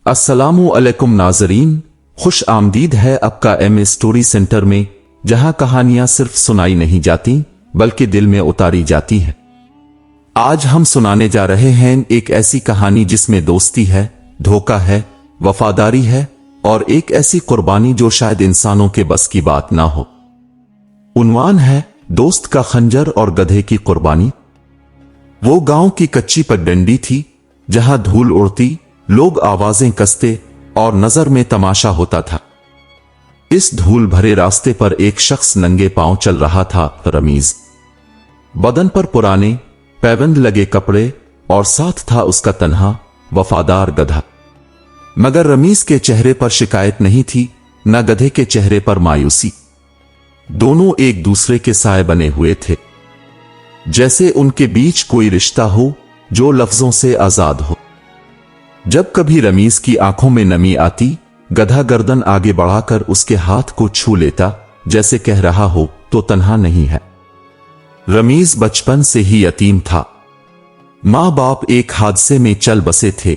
अस्सलामु अलैकुम नाजरीन, खुश आमदीद है आपका एम स्टोरी सेंटर में, जहां कहानियां सिर्फ सुनाई नहीं जाती बल्कि दिल में उतारी जाती हैं। आज हम सुनाने जा रहे हैं एक ऐसी कहानी जिसमें दोस्ती है, धोखा है, वफादारी है और एक ऐसी कुर्बानी जो शायद इंसानों के बस की बात ना हो। उन्वान है दोस्त का खंजर और गधे की कुर्बानी। वो गांव की कच्ची पगडंडी थी जहां धूल उड़ती, लोग आवाजें कसते और नजर में तमाशा होता था। इस धूल भरे रास्ते पर एक शख्स नंगे पांव चल रहा था, रमीज। बदन पर पुराने पैबंद लगे कपड़े और साथ था उसका तन्हा वफादार गधा। मगर रमीज के चेहरे पर शिकायत नहीं थी, न गधे के चेहरे पर मायूसी। दोनों एक दूसरे के साए बने हुए थे, जैसे उनके बीच कोई रिश्ता हो जो लफ्जों से आजाद हो। जब कभी रमीज की आंखों में नमी आती, गधा गर्दन आगे बढ़ाकर उसके हाथ को छू लेता, जैसे कह रहा हो तो तन्हा नहीं है। रमीज बचपन से ही यतीम था। मां बाप एक हादसे में चल बसे थे।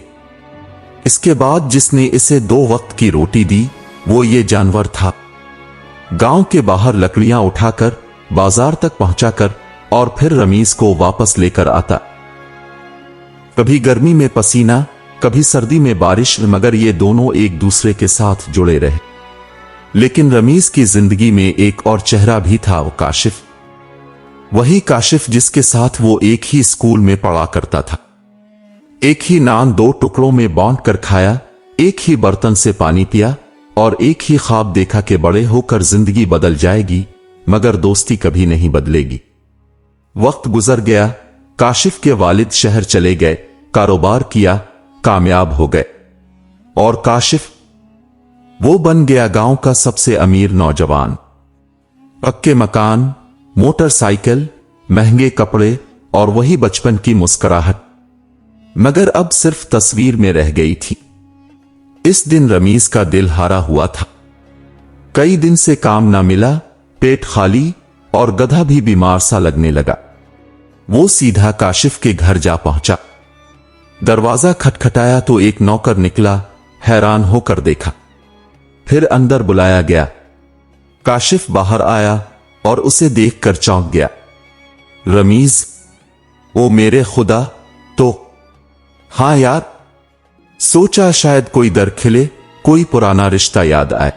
इसके बाद जिसने इसे 2 वक्त की रोटी दी वो ये जानवर था। गांव के बाहर लकड़ियां उठाकर बाजार तक पहुंचाकर और फिर रमीज को वापस लेकर आता। कभी गर्मी में पसीना, कभी सर्दी में बारिश, मगर ये दोनों एक दूसरे के साथ जुड़े रहे। लेकिन रमीज की जिंदगी में एक और चेहरा भी था, वो काशिफ। वही काशिफ जिसके साथ वो एक ही स्कूल में पढ़ा करता था। एक ही नान 2 टुकड़ों में बांट कर खाया, एक ही बर्तन से पानी पिया और एक ही ख्वाब देखा कि बड़े होकर जिंदगी बदल जाएगी, मगर दोस्ती कभी नहीं बदलेगी। वक्त गुजर गया। काशिफ के वालिद शहर चले गए, कारोबार किया, कामयाब हो गए और काशिफ वो बन गया गांव का सबसे अमीर नौजवान। पक्के मकान, मोटरसाइकिल, महंगे कपड़े और वही बचपन की मुस्कुराहट, मगर अब सिर्फ तस्वीर में रह गई थी। इस दिन रमीज का दिल हारा हुआ था। कई दिन से काम ना मिला, पेट खाली और गधा भी बीमार सा लगने लगा। वो सीधा काशिफ के घर जा पहुंचा। दरवाजा खटखटाया तो एक नौकर निकला। हैरान होकर देखा, फिर अंदर बुलाया गया। काशिफ बाहर आया और उसे देखकर चौंक गया। रमीज, ओ मेरे खुदा! तो हां यार, सोचा शायद कोई दर खिले, कोई पुराना रिश्ता याद आए।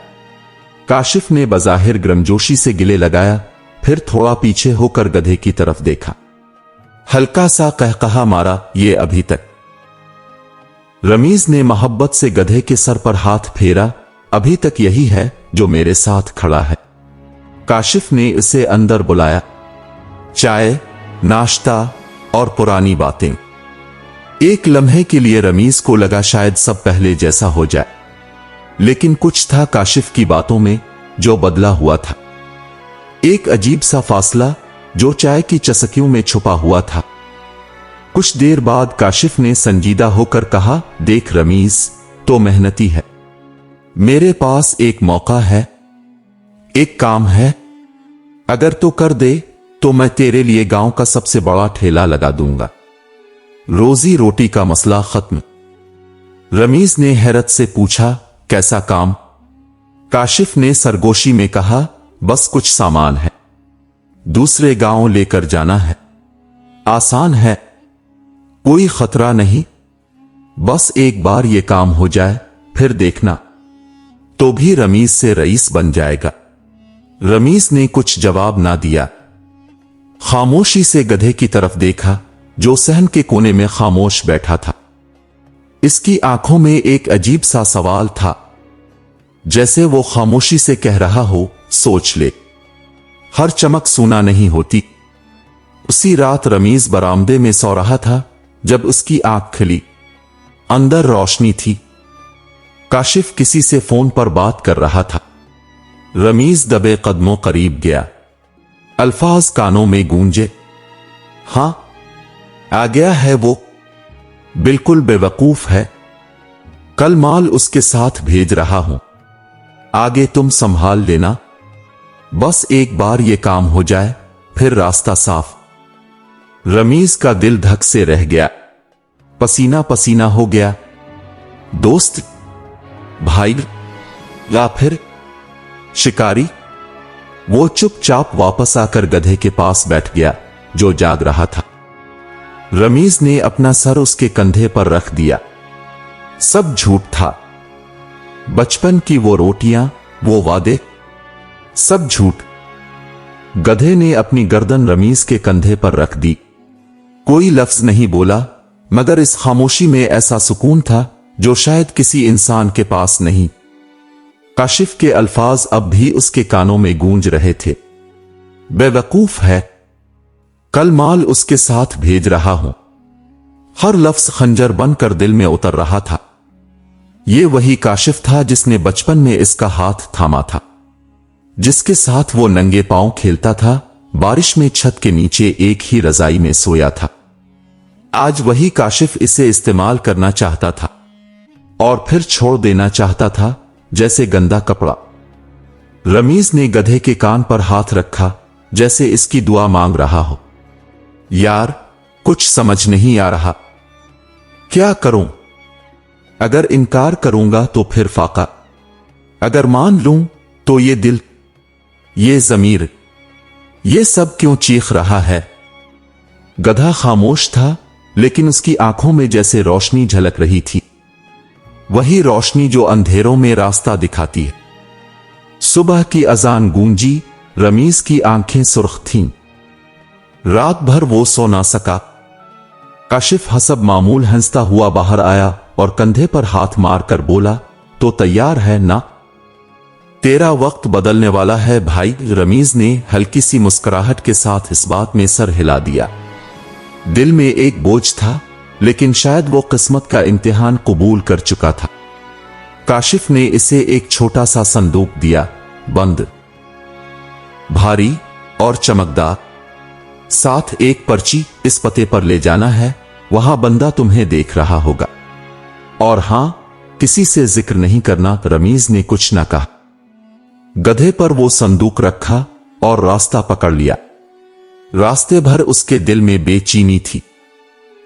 काशिफ ने बज़ाहिर गर्मजोशी से गिले लगाया, फिर थोड़ा पीछे होकर गधे की तरफ देखा। हल्का सा कहकहा मारा, ये अभी तक। रमीज ने मोहब्बत से गधे के सर पर हाथ फेरा। अभी तक यही है जो मेरे साथ खड़ा है। काशिफ ने इसे अंदर बुलाया। चाय, नाश्ता और पुरानी बातें। एक लम्हे के लिए रमीज को लगा शायद सब पहले जैसा हो जाए, लेकिन कुछ था काशिफ की बातों में जो बदला हुआ था। एक अजीब सा फासला जो चाय की चस्कियों में छुपा हुआ था। कुछ देर बाद काशिफ ने संजीदा होकर कहा, देख रमीज, तो मेहनती है। मेरे पास एक मौका है, एक काम है। अगर तो कर दे तो मैं तेरे लिए गांव का सबसे बड़ा ठेला लगा दूंगा। रोजी रोटी का मसला खत्म। रमीज ने हैरत से पूछा, कैसा काम? काशिफ ने सरगोशी में कहा, बस कुछ सामान है, दूसरे गांव लेकर जाना है। आसान है, कोई खतरा नहीं, बस एक बार ये काम हो जाए फिर देखना, तो भी रमीज से रईस बन जाएगा। रमीज ने कुछ जवाब ना दिया। खामोशी से गधे की तरफ देखा जो सहन के कोने में खामोश बैठा था। इसकी आंखों में एक अजीब सा सवाल था, जैसे वो खामोशी से कह रहा हो, सोच ले, हर चमक सूना नहीं होती। उसी रात रमीज बरामदे में सो रहा था जब उसकी आंख खुली। अंदर रोशनी थी। काशिफ किसी से फोन पर बात कर रहा था। रमीज दबे कदमों करीब गया। अल्फाज कानों में गूंजे, हां, आ गया है वो, बिल्कुल बेवकूफ है। कल माल उसके साथ भेज रहा हूं, आगे तुम संभाल लेना। बस एक बार ये काम हो जाए फिर रास्ता साफ। रमीज का दिल धक से रह गया, पसीना पसीना हो गया। दोस्त, भाई या फिर शिकारी? वो चुपचाप वापस आकर गधे के पास बैठ गया जो जाग रहा था। रमीज ने अपना सर उसके कंधे पर रख दिया। सब झूठ था। बचपन की वो रोटियां, वो वादे, सब झूठ। गधे ने अपनी गर्दन रमीज के कंधे पर रख दी। कोई लफ्ज नहीं बोला, मगर इस खामोशी में ऐसा सुकून था जो शायद किसी इंसान के पास नहीं। काशिफ के अल्फाज अब भी उसके कानों में गूंज रहे थे। बेवकूफ है, कल माल उसके साथ भेज रहा हूं। हर लफ्ज खंजर बनकर दिल में उतर रहा था। ये वही काशिफ था जिसने बचपन में इसका हाथ थामा था, जिसके साथ वो नंगे पांव खेलता था, बारिश में छत के नीचे एक ही रजाई में सोया था। आज वही काशिफ इसे इस्तेमाल करना चाहता था और फिर छोड़ देना चाहता था जैसे गंदा कपड़ा। रमीज ने गधे के कान पर हाथ रखा जैसे इसकी दुआ मांग रहा हो। यार, कुछ समझ नहीं आ रहा, क्या करूं? अगर इनकार करूंगा तो फिर फाका, अगर मान लूं तो ये दिल, ये ज़मीर, ये सब क्यों चीख रहा है? गधा खामोश था, लेकिन उसकी आंखों में जैसे रोशनी झलक रही थी, वही रोशनी जो अंधेरों में रास्ता दिखाती है। सुबह की अजान गूंजी। रमीज की आंखें सुर्ख थीं। रात भर वो सो ना सका। काशिफ हसब मामूल हंसता हुआ बाहर आया और कंधे पर हाथ मारकर बोला, तो तैयार है ना? तेरा वक्त बदलने वाला है भाई। रमीज ने हल्की सी मुस्कुराहट के साथ इस बात में सर हिला दिया। दिल में एक बोझ था, लेकिन शायद वो किस्मत का इम्तिहान कबूल कर चुका था। काशिफ ने इसे एक छोटा सा संदूक दिया, बंद, भारी और चमकदार, साथ एक पर्ची। इस पते पर ले जाना है, वहां बंदा तुम्हें देख रहा होगा। और हां, किसी से जिक्र नहीं करना। रमीज ने कुछ न कहा। गधे पर वो संदूक रखा और रास्ता पकड़ लिया। रास्ते भर उसके दिल में बेचैनी थी।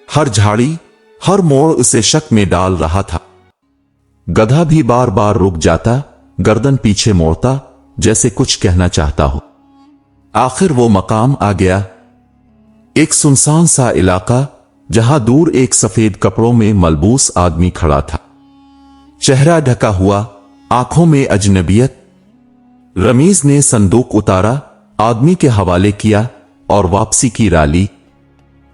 हर झाड़ी, हर मोड़ उसे शक में डाल रहा था। गधा भी बार बार रुक जाता, गर्दन पीछे मोड़ता, जैसे कुछ कहना चाहता हो। आखिर वो मकाम आ गया, एक सुनसान सा इलाका, जहां दूर एक सफेद कपड़ों में मलबूस आदमी खड़ा था, चेहरा ढका हुआ, आंखों में अजनबियत। रमीज ने संदूक उतारा, आदमी के हवाले किया और वापसी की राह ली।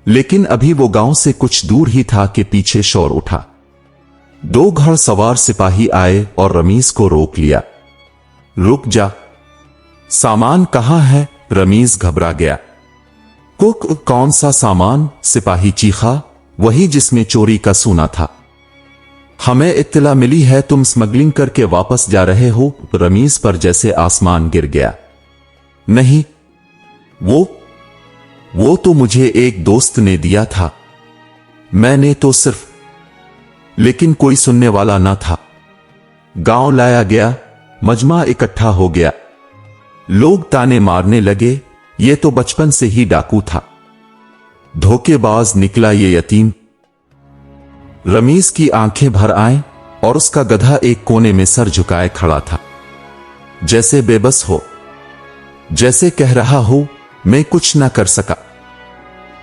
लेकिन अभी वो गांव से कुछ दूर ही था कि पीछे शोर उठा। 2 घड़सवार सिपाही आए और रमीज को रोक लिया। रुक जा, सामान कहां है? रमीज घबरा गया। कौन सा सामान? सिपाही चीखा। वही जिसमें चोरी का सोना था। हमें इत्तला मिली है तुम स्मगलिंग करके वापस जा रहे हो। रमीज पर जैसे आसमान गिर गया। नहीं, वो तो मुझे एक दोस्त ने दिया था, मैंने तो सिर्फ। लेकिन कोई सुनने वाला ना था। गांव लाया गया, मजमा इकट्ठा हो गया, लोग ताने मारने लगे, ये तो बचपन से ही डाकू था, धोखेबाज निकला ये यतीम। रमीज की आंखें भर आईं और उसका गधा एक कोने में सर झुकाए खड़ा था, जैसे बेबस हो, जैसे कह रहा हो मैं कुछ ना कर सका।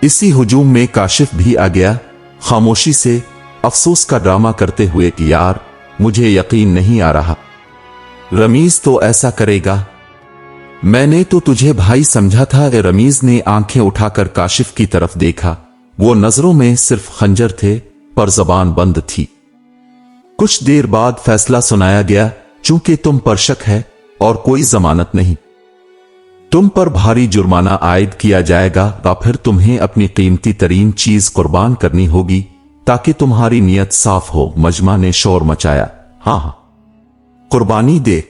इसी हुजूम में काशिफ भी आ गया, खामोशी से अफसोस का ड्रामा करते हुए कि यार, मुझे यकीन नहीं आ रहा रमीज तो ऐसा करेगा। मैंने तो तुझे भाई समझा था। रमीज ने आंखें उठाकर काशिफ की तरफ देखा। वो नजरों में सिर्फ खंजर थे, पर जबान बंद थी। कुछ देर बाद फैसला सुनाया गया, चूंकि तुम पर शक है और कोई जमानत नहीं, तुम पर भारी जुर्माना आयद किया जाएगा, या फिर तुम्हें अपनी कीमती तरीन चीज कुर्बान करनी होगी ताकि तुम्हारी नीयत साफ हो। मजमा ने शोर मचाया। हाँ, कुर्बानी दे,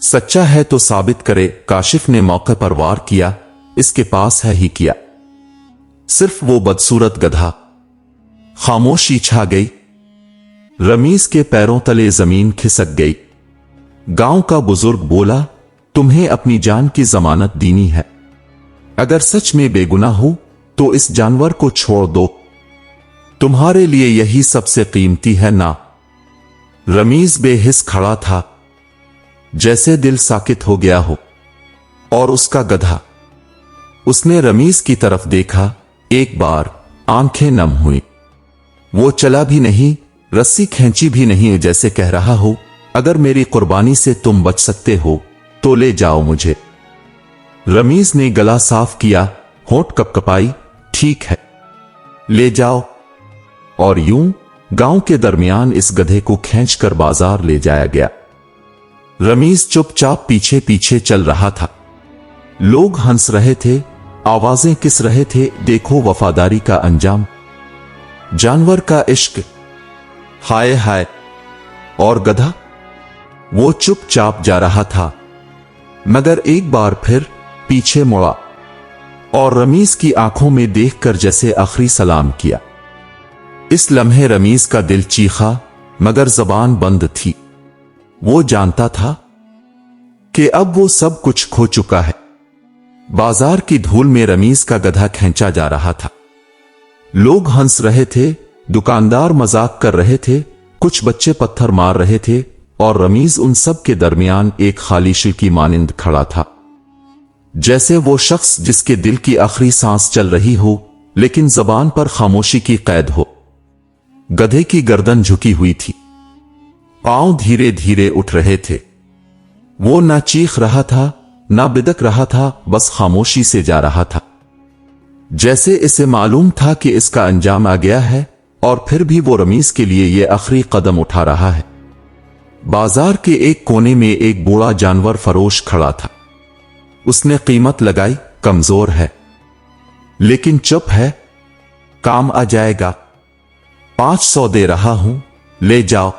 सच्चा है तो साबित करे। काशिफ ने मौके पर वार किया। इसके पास है ही क्या, सिर्फ वो बदसूरत गधा। खामोशी छा गई। रमीज के पैरों तले जमीन खिसक गई। गांव का बुजुर्ग बोला, तुम्हें अपनी जान की जमानत देनी है। अगर सच में बेगुनाह हो तो इस जानवर को छोड़ दो, तुम्हारे लिए यही सबसे कीमती है ना। रमीज बेहिस खड़ा था, जैसे दिल साकित हो गया हो। और उसका गधा। उसने रमीज की तरफ देखा, एक बार आंखें नम हुई। वो चला भी नहीं, रस्सी खींची भी नहीं, जैसे कह रहा हो, अगर मेरी कुर्बानी से तुम बच सकते हो तो ले जाओ मुझे। रमीज ने गला साफ किया, होंठ कपकपाई, ठीक है, ले जाओ। और यूं गांव के दरमियान इस गधे को खींचकर बाजार ले जाया गया। रमीज चुपचाप पीछे पीछे चल रहा था। लोग हंस रहे थे, आवाजें किस रहे थे, देखो वफादारी का अंजाम, जानवर का इश्क, हाय हाय। और गधा, वो चुपचाप जा रहा था, मगर एक बार फिर पीछे मुड़ा और रमीज की आंखों में देखकर जैसे आखिरी सलाम किया। इस लम्हे रमीज का दिल चीखा, मगर जबान बंद थी। वो जानता था कि अब वो सब कुछ खो चुका है। बाजार की धूल में रमीज का गधा खींचा जा रहा था। लोग हंस रहे थे, दुकानदार मजाक कर रहे थे, कुछ बच्चे पत्थर मार रहे थे, और रमीज उन सब के दरमियान एक खाली शिल की मानिंद खड़ा था, जैसे वो शख्स जिसके दिल की आखिरी सांस चल रही हो लेकिन जबान पर खामोशी की कैद हो। गधे की गर्दन झुकी हुई थी, पांव धीरे धीरे उठ रहे थे। वो ना चीख रहा था, ना बिदक रहा था, बस खामोशी से जा रहा था, जैसे इसे मालूम था कि इसका अंजाम आ गया है, और फिर भी वो रमीज के लिए ये आखिरी कदम उठा रहा है। बाजार के एक कोने में एक बूढ़ा जानवर फरोश खड़ा था। उसने कीमत लगाई, कमजोर है लेकिन चुप है, काम आ जाएगा, 500 दे रहा हूं, ले जाओ।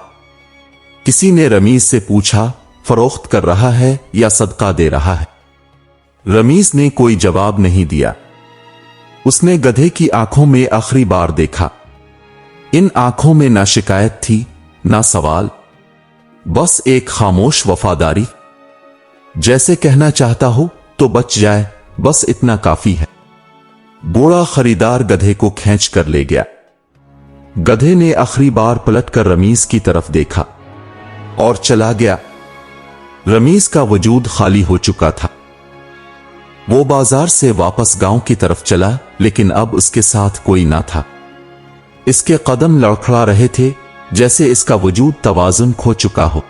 किसी ने रमीज से पूछा, फरोख्त कर रहा है या सदका दे रहा है? रमीज ने कोई जवाब नहीं दिया। उसने गधे की आंखों में आखिरी बार देखा। इन आंखों में ना शिकायत थी, ना सवाल, बस एक खामोश वफादारी, जैसे कहना चाहता हो तो बच जाए, बस इतना काफी है। बूढ़ा खरीदार गधे को खींच कर ले गया। गधे ने आखिरी बार पलटकर रमीज की तरफ देखा और चला गया। रमीज का वजूद खाली हो चुका था। वो बाजार से वापस गांव की तरफ चला, लेकिन अब उसके साथ कोई ना था। इसके कदम लड़खड़ा रहे थे, जैसे इसका वजूद तवाजुन खो चुका हो।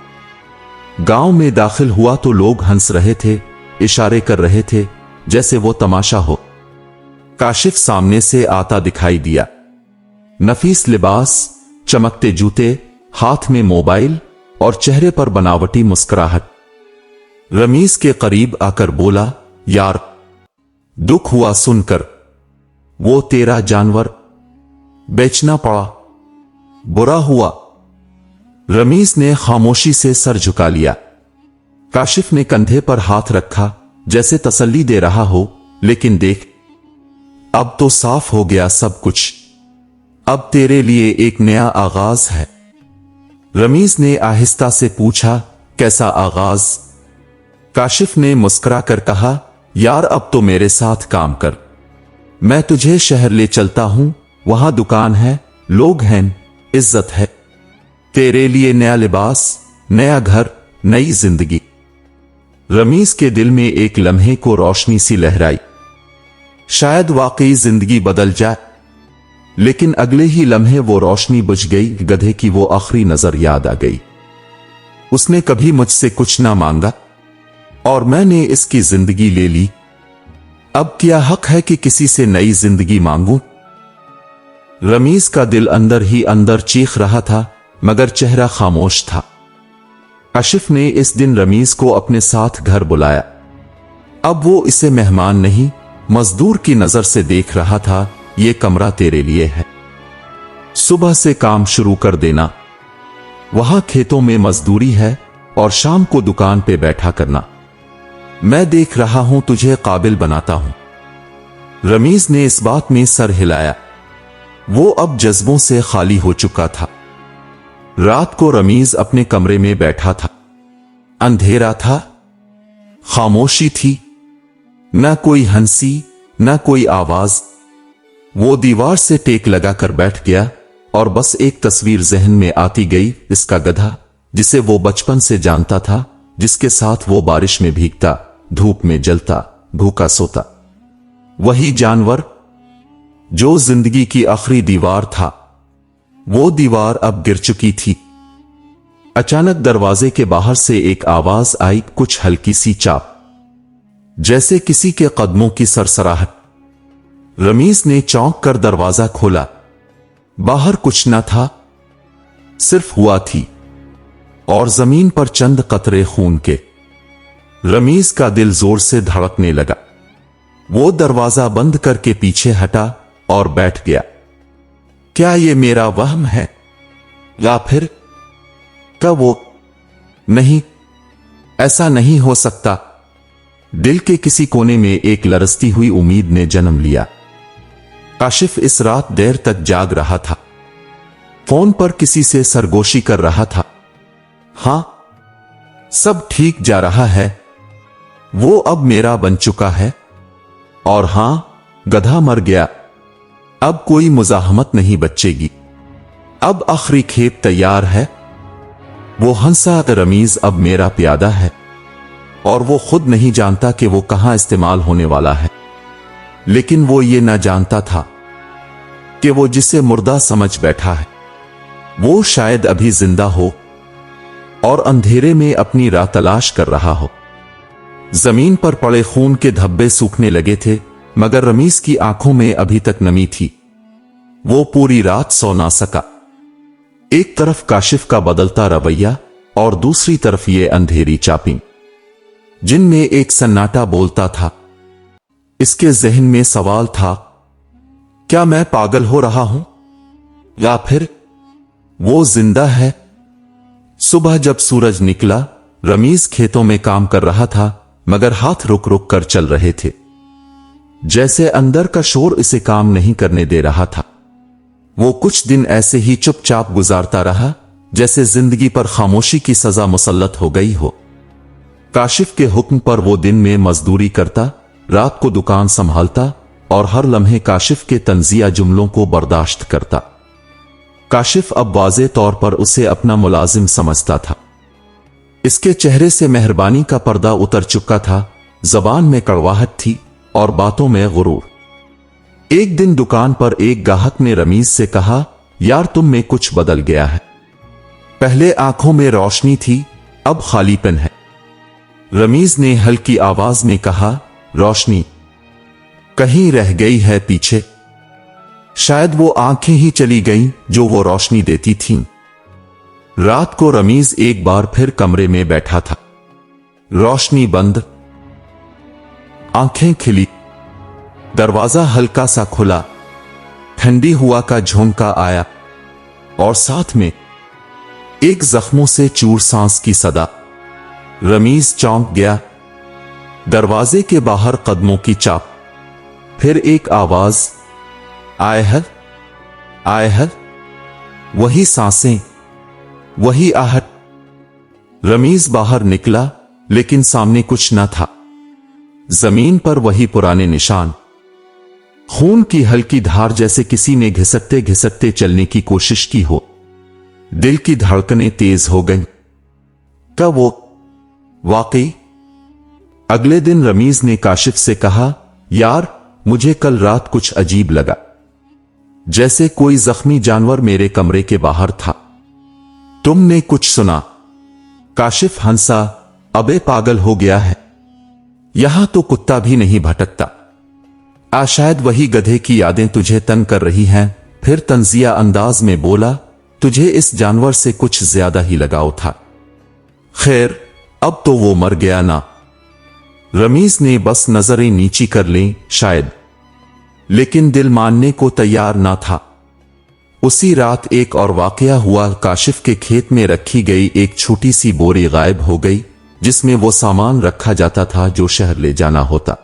गांव में दाखिल हुआ तो लोग हंस रहे थे, इशारे कर रहे थे, जैसे वो तमाशा हो। काशिफ सामने से आता दिखाई दिया। नफीस लिबास, चमकते जूते, हाथ में मोबाइल और चेहरे पर बनावटी मुस्कुराहट। रमीज के करीब आकर बोला, यार, दुख हुआ सुनकर, वो तेरा जानवर बेचना पड़ा, बुरा हुआ। रमीज ने खामोशी से सर झुका लिया। काशिफ ने कंधे पर हाथ रखा, जैसे तसल्ली दे रहा हो, लेकिन देख, अब तो साफ हो गया सब कुछ, अब तेरे लिए एक नया आगाज है। रमीज ने आहिस्ता से पूछा, कैसा आगाज? काशिफ ने मुस्कुरा कर कहा, यार, अब तो मेरे साथ काम कर, मैं तुझे शहर ले चलता हूं, वहां दुकान है, लोग हैं, इज्जत है, तेरे लिए नया लिबास, नया घर, नई जिंदगी। रमीज के दिल में एक लम्हे को रोशनी सी लहराई, शायद वाकई जिंदगी बदल जाए। लेकिन अगले ही लम्हे वो रोशनी बुझ गई। गधे की वो आखिरी नजर याद आ गई। उसने कभी मुझसे कुछ ना मांगा और मैंने इसकी जिंदगी ले ली। अब क्या हक है कि किसी से नई जिंदगी मांगूं? रमीज का दिल अंदर ही अंदर चीख रहा था, मगर चेहरा खामोश था। काशिफ ने इस दिन रमीज को अपने साथ घर बुलाया। अब वो इसे मेहमान नहीं, मजदूर की नजर से देख रहा था। ये कमरा तेरे लिए है, सुबह से काम शुरू कर देना, वहां खेतों में मजदूरी है, और शाम को दुकान पे बैठा करना। मैं देख रहा हूं, तुझे काबिल बनाता हूं। रमीज ने इस बात में सर हिलाया। वो अब जज्बों से खाली हो चुका था। रात को रमीज अपने कमरे में बैठा था। अंधेरा था, खामोशी थी, न कोई हंसी, न कोई आवाज। वो दीवार से टेक लगाकर बैठ गया और बस एक तस्वीर जहन में आती गई, इसका गधा जिसे वो बचपन से जानता था, जिसके साथ वो बारिश में भीगता, धूप में जलता, भूखा सोता। वही जानवर जो जिंदगी की आखिरी दीवार था। वो दीवार अब गिर चुकी थी। अचानक दरवाजे के बाहर से एक आवाज आई, कुछ हल्की सी चाप, जैसे किसी के कदमों की सरसराहट। रमीज ने चौंक कर दरवाजा खोला। बाहर कुछ न था, सिर्फ हवा थी और जमीन पर चंद कतरे खून के। रमीज का दिल जोर से धड़कने लगा। वो दरवाजा बंद करके पीछे हटा और बैठ गया। क्या ये मेरा वहम है या फिर क्या वो? नहीं, ऐसा नहीं हो सकता। दिल के किसी कोने में एक लरसती हुई उम्मीद ने जन्म लिया। काशिफ इस रात देर तक जाग रहा था, फोन पर किसी से सरगोशी कर रहा था। हां, सब ठीक जा रहा है, वो अब मेरा बन चुका है। और हां, गधा मर गया, अब कोई मुजाहमत नहीं बचेगी, अब आखिरी खेप तैयार है। वो हंसा, रमीज अब मेरा प्यादा है और वो खुद नहीं जानता कि वो कहां इस्तेमाल होने वाला है। लेकिन वो ये ना जानता था कि वो जिसे मुर्दा समझ बैठा है, वो शायद अभी जिंदा हो और अंधेरे में अपनी राह तलाश कर रहा हो। जमीन पर पड़े खून के धब्बे सूखने लगे थे, मगर रमीज की आंखों में अभी तक नमी थी। वो पूरी रात सो ना सका। एक तरफ काशिफ का बदलता रवैया और दूसरी तरफ ये अंधेरी चापिंग, जिनमें एक सन्नाटा बोलता था। इसके जहन में सवाल था, क्या मैं पागल हो रहा हूं या फिर वो जिंदा है? सुबह जब सूरज निकला, रमीज खेतों में काम कर रहा था, मगर हाथ रुक रुक कर चल रहे थे, जैसे अंदर का शोर इसे काम नहीं करने दे रहा था। वो कुछ दिन ऐसे ही चुपचाप गुजारता रहा, जैसे जिंदगी पर खामोशी की सजा मुसल्लत हो गई हो। काशिफ के हुक्म पर वो दिन में मजदूरी करता, रात को दुकान संभालता और हर लम्हे काशिफ के तंजिया जुमलों को बर्दाश्त करता। काशिफ अब वाज़े तौर पर उसे अपना मुलाजिम समझता था। इसके चेहरे से मेहरबानी का पर्दा उतर चुका था, जबान में कड़वाहट थी और बातों में गुरूर। एक दिन दुकान पर एक गाहक ने रमीज से कहा, यार तुम में कुछ बदल गया है। पहले आंखों में रोशनी थी, अब खालीपन है। रमीज ने हल्की आवाज में कहा, रोशनी कहीं रह गई है पीछे। शायद वो आंखें ही चली गईं जो वो रोशनी देती थीं। रात को रमीज एक बार फिर कमरे में बैठा था। रोशनी बंद, आंखें खिली। दरवाजा हल्का सा खुला, ठंडी हवा का झोंका आया और साथ में एक जख्मों से चूर सांस की सदा। रमीज चौंक गया। दरवाजे के बाहर कदमों की चाप, फिर एक आवाज, आए है, आए है। वही सांसें, वही आहट। रमीज बाहर निकला, लेकिन सामने कुछ न था। जमीन पर वही पुराने निशान, खून की हल्की धार, जैसे किसी ने घिसकते घिसकते चलने की कोशिश की हो। दिल की धड़कनें तेज हो गईं। क्या वो वाकई? अगले दिन रमीज ने काशिफ से कहा, यार मुझे कल रात कुछ अजीब लगा, जैसे कोई जख्मी जानवर मेरे कमरे के बाहर था। तुमने कुछ सुना? काशिफ हंसा, अबे पागल हो गया है, यहां तो कुत्ता भी नहीं भटकता। शायद वही गधे की यादें तुझे तंग कर रही हैं। फिर तंजिया अंदाज में बोला, तुझे इस जानवर से कुछ ज्यादा ही लगाव था। खैर, अब तो वो मर गया ना। रमीज ने बस नजरें नीची कर ली, शायद, लेकिन दिल मानने को तैयार ना था। उसी रात एक और वाकया हुआ। काशिफ के खेत में रखी गई एक छोटी सी बोरी गायब हो गई, जिसमें वो सामान रखा जाता था जो शहर ले जाना होता।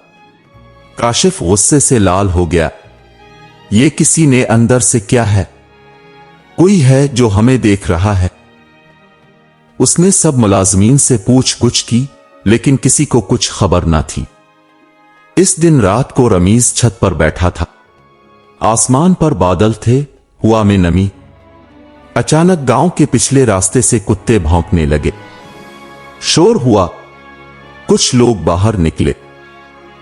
काशिफ गुस्से से लाल हो गया। ये किसी ने अंदर से क्या है? कोई है जो हमें देख रहा है। उसने सब मुलाजमीन से पूछ-गुछ की, लेकिन किसी को कुछ खबर ना थी। इस दिन रात को रमीज छत पर बैठा था। आसमान पर बादल थे, हवा में नमी। अचानक गांव के पिछले रास्ते से कुत्ते भौंकने लगे। शोर हुआ, कुछ लोग बाहर निकले।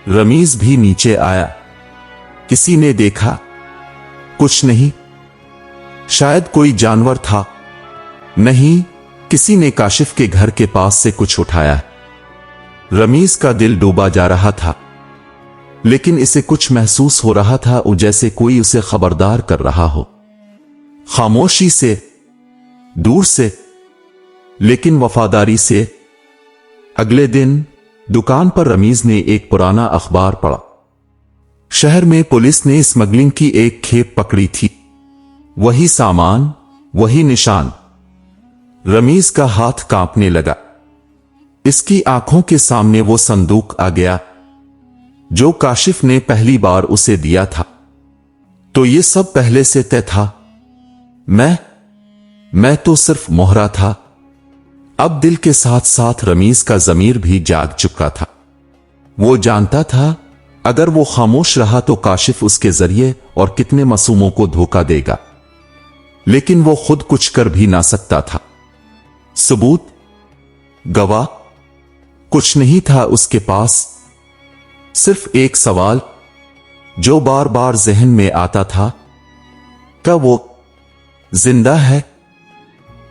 रमीज भी नीचे आया। किसी ने देखा? कुछ नहीं। शायद कोई जानवर था। नहीं, किसी ने काशिफ के घर के पास से कुछ उठाया। रमीज का दिल डूबा जा रहा था, लेकिन इसे कुछ महसूस हो रहा था, जैसे कोई उसे खबरदार कर रहा हो। खामोशी से, दूर से, लेकिन वफादारी से। अगले दिन दुकान पर रमीज ने एक पुराना अखबार पढ़ा। शहर में पुलिस ने स्मगलिंग की एक खेप पकड़ी थी। वही सामान, वही निशान। रमीज का हाथ कांपने लगा। इसकी आंखों के सामने वो संदूक आ गया जो काशिफ ने पहली बार उसे दिया था। तो ये सब पहले से तय था। मैं तो सिर्फ मोहरा था। अब दिल के साथ साथ रमीज का ज़मीर भी जाग चुका था। वो जानता था अगर वो खामोश रहा तो काशिफ उसके जरिए और कितने मासूमों को धोखा देगा। लेकिन वो खुद कुछ कर भी ना सकता था। सबूत, गवाह, कुछ नहीं था उसके पास। सिर्फ एक सवाल जो बार बार जहन में आता था, क्या वो जिंदा है?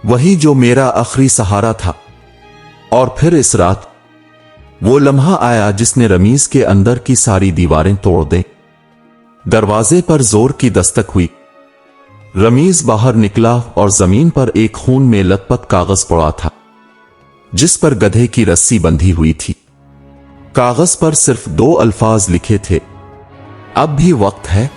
वही जो मेरा आखिरी सहारा था। और फिर इस रात वो लम्हा आया जिसने रमीज के अंदर की सारी दीवारें तोड़ दें। दरवाजे पर जोर की दस्तक हुई। रमीज बाहर निकला और जमीन पर एक खून में लथपथ कागज पड़ा था जिस पर गधे की रस्सी बंधी हुई थी। कागज पर सिर्फ 2 अल्फाज लिखे थे, अब भी वक्त है।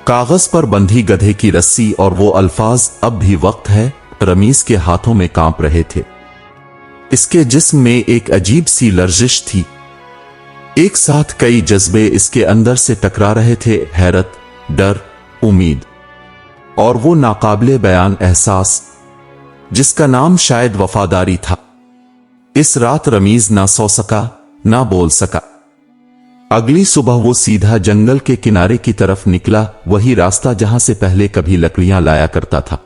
कागज पर बंधी गधे की रस्सी और वो अल्फाज, अब भी वक्त है, रमीज के हाथों में कांप रहे थे। इसके जिस्म में एक अजीब सी लर्जिश थी। एक साथ कई जज्बे इसके अंदर से टकरा रहे थे, हैरत, डर, उम्मीद और वो नाकाबिले बयान एहसास जिसका नाम शायद वफादारी था। इस रात रमीज ना सो सका, ना बोल सका। अगली सुबह वो सीधा जंगल के किनारे की तरफ निकला, वही रास्ता जहां से पहले कभी लकड़ियां लाया करता था,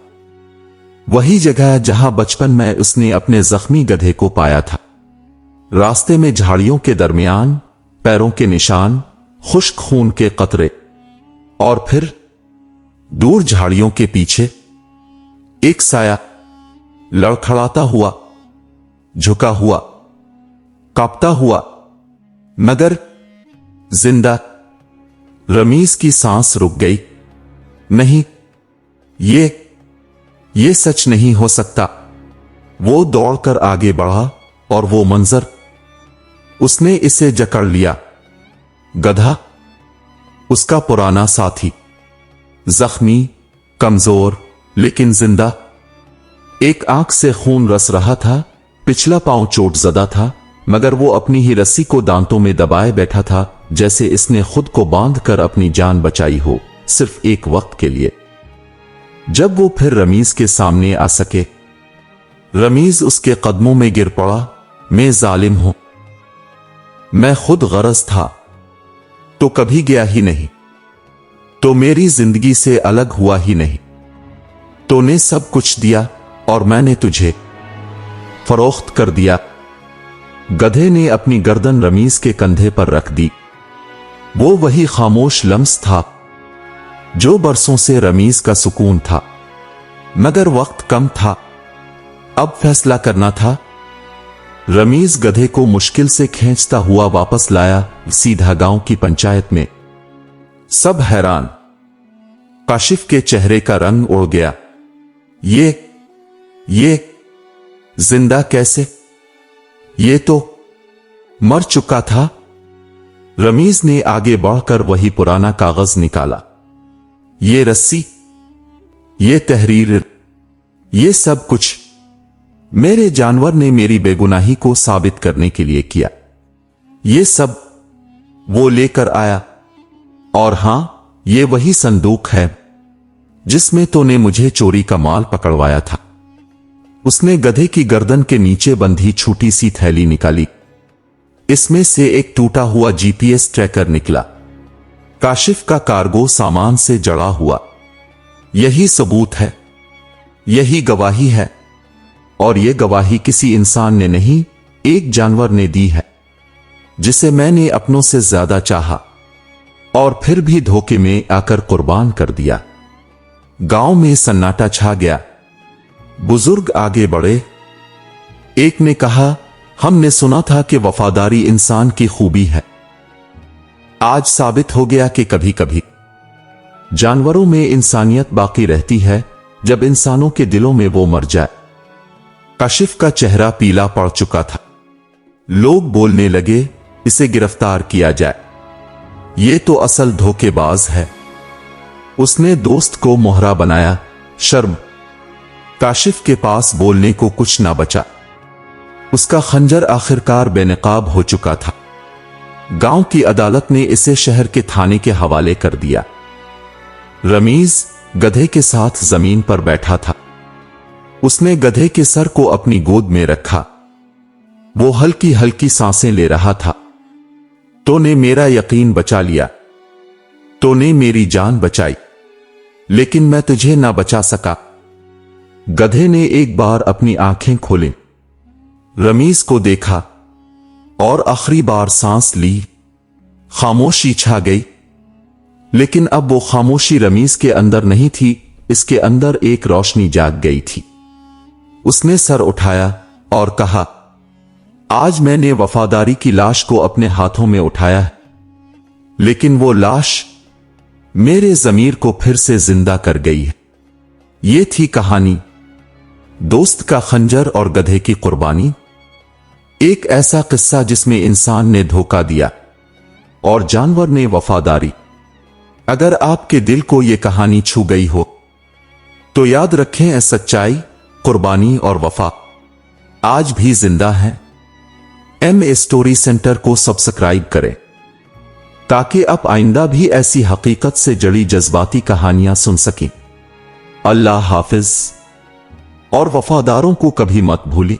वही जगह जहां बचपन में उसने अपने जख्मी गधे को पाया था। रास्ते में झाड़ियों के दरमियान पैरों के निशान, खुश्क खून के कतरे, और फिर दूर झाड़ियों के पीछे एक साया, लड़खड़ाता हुआ, झुका हुआ, कांपता हुआ, मगर जिंदा। रमीज की सांस रुक गई। नहीं, ये सच नहीं हो सकता। वो दौड़कर आगे बढ़ा और वो मंजर, उसने इसे जकड़ लिया। गधा, उसका पुराना साथी, जख्मी, कमजोर, लेकिन जिंदा। एक आंख से खून रस रहा था, पिछला पांव चोट ज़दा था, मगर वो अपनी ही रस्सी को दांतों में दबाए बैठा था, जैसे इसने खुद को बांधकर अपनी जान बचाई हो, सिर्फ एक वक्त के लिए। जब वो फिर रमीज के सामने आ सके, रमीज उसके कदमों में गिर पड़ा। मैं जालिम हूं, मैं खुद गरज था, तो कभी गया ही नहीं, तो मेरी जिंदगी से अलग हुआ ही नहीं। तूने सब कुछ दिया और मैंने तुझे फरोख्त कर दिया। गधे ने अपनी गर्दन रमीज के कंधे पर रख दी। वो वही खामोश लम्स था जो बरसों से रमीज का सुकून था, मगर वक्त कम था, अब फैसला करना था। रमीज गधे को मुश्किल से खींचता हुआ वापस लाया, सीधा गांव की पंचायत में। सब हैरान। काशिफ के चेहरे का रंग उड़ गया। ये जिंदा कैसे? ये तो मर चुका था। रमीज ने आगे बढ़कर वही पुराना कागज निकाला। ये रस्सी, ये तहरीर, ये सब कुछ मेरे जानवर ने मेरी बेगुनाही को साबित करने के लिए किया। ये सब वो लेकर आया। और हां, ये वही संदूक है जिसमें तूने मुझे चोरी का माल पकड़वाया था। उसने गधे की गर्दन के नीचे बंधी छोटी सी थैली निकाली। इसमें से एक टूटा हुआ जीपीएस ट्रैकर निकला, काशिफ का कार्गो सामान से जड़ा हुआ। यही सबूत है, यही गवाही है, और ये गवाही किसी इंसान ने नहीं, एक जानवर ने दी है, जिसे मैंने अपनों से ज्यादा चाहा और फिर भी धोखे में आकर कुर्बान कर दिया। गांव में सन्नाटा छा गया। बुजुर्ग आगे बढ़े। एक ने कहा, हमने सुना था कि वफादारी इंसान की खूबी है। आज साबित हो गया कि कभी कभी जानवरों में इंसानियत बाकी रहती है जब इंसानों के दिलों में वो मर जाए। काशिफ का चेहरा पीला पड़ चुका था। लोग बोलने लगे, इसे गिरफ्तार किया जाए, ये तो असल धोखेबाज है। उसने दोस्त को मोहरा बनाया। शर्म। काशिफ के पास बोलने को कुछ ना बचा। उसका खंजर आखिरकार बेनकाब हो चुका था। गांव की अदालत ने इसे शहर के थाने के हवाले कर दिया। रमीज गधे के साथ जमीन पर बैठा था। उसने गधे के सर को अपनी गोद में रखा। वो हल्की हल्की सांसें ले रहा था। तूने मेरा यकीन बचा लिया, तूने मेरी जान बचाई, लेकिन मैं तुझे ना बचा सका। गधे ने एक बार अपनी आंखें खोली, रमीज को देखा और आखिरी बार सांस ली। खामोशी छा गई, लेकिन अब वो खामोशी रमीज के अंदर नहीं थी, इसके अंदर एक रोशनी जाग गई थी। उसने सर उठाया और कहा, आज मैंने वफादारी की लाश को अपने हाथों में उठाया है, लेकिन वो लाश मेरे ज़मीर को फिर से जिंदा कर गई है। ये थी कहानी, दोस्त का खंजर और गधे की कुर्बानी। एक ऐसा किस्सा जिसमें इंसान ने धोखा दिया और जानवर ने वफादारी। अगर आपके दिल को यह कहानी छू गई हो तो याद रखें, सच्चाई, कुर्बानी और वफा आज भी जिंदा है। एमए स्टोरी सेंटर को सब्सक्राइब करें ताकि आप आइंदा भी ऐसी हकीकत से जुड़ी जज्बाती कहानियां सुन सकें। अल्लाह हाफिज, और वफादारों को कभी मत भूलें।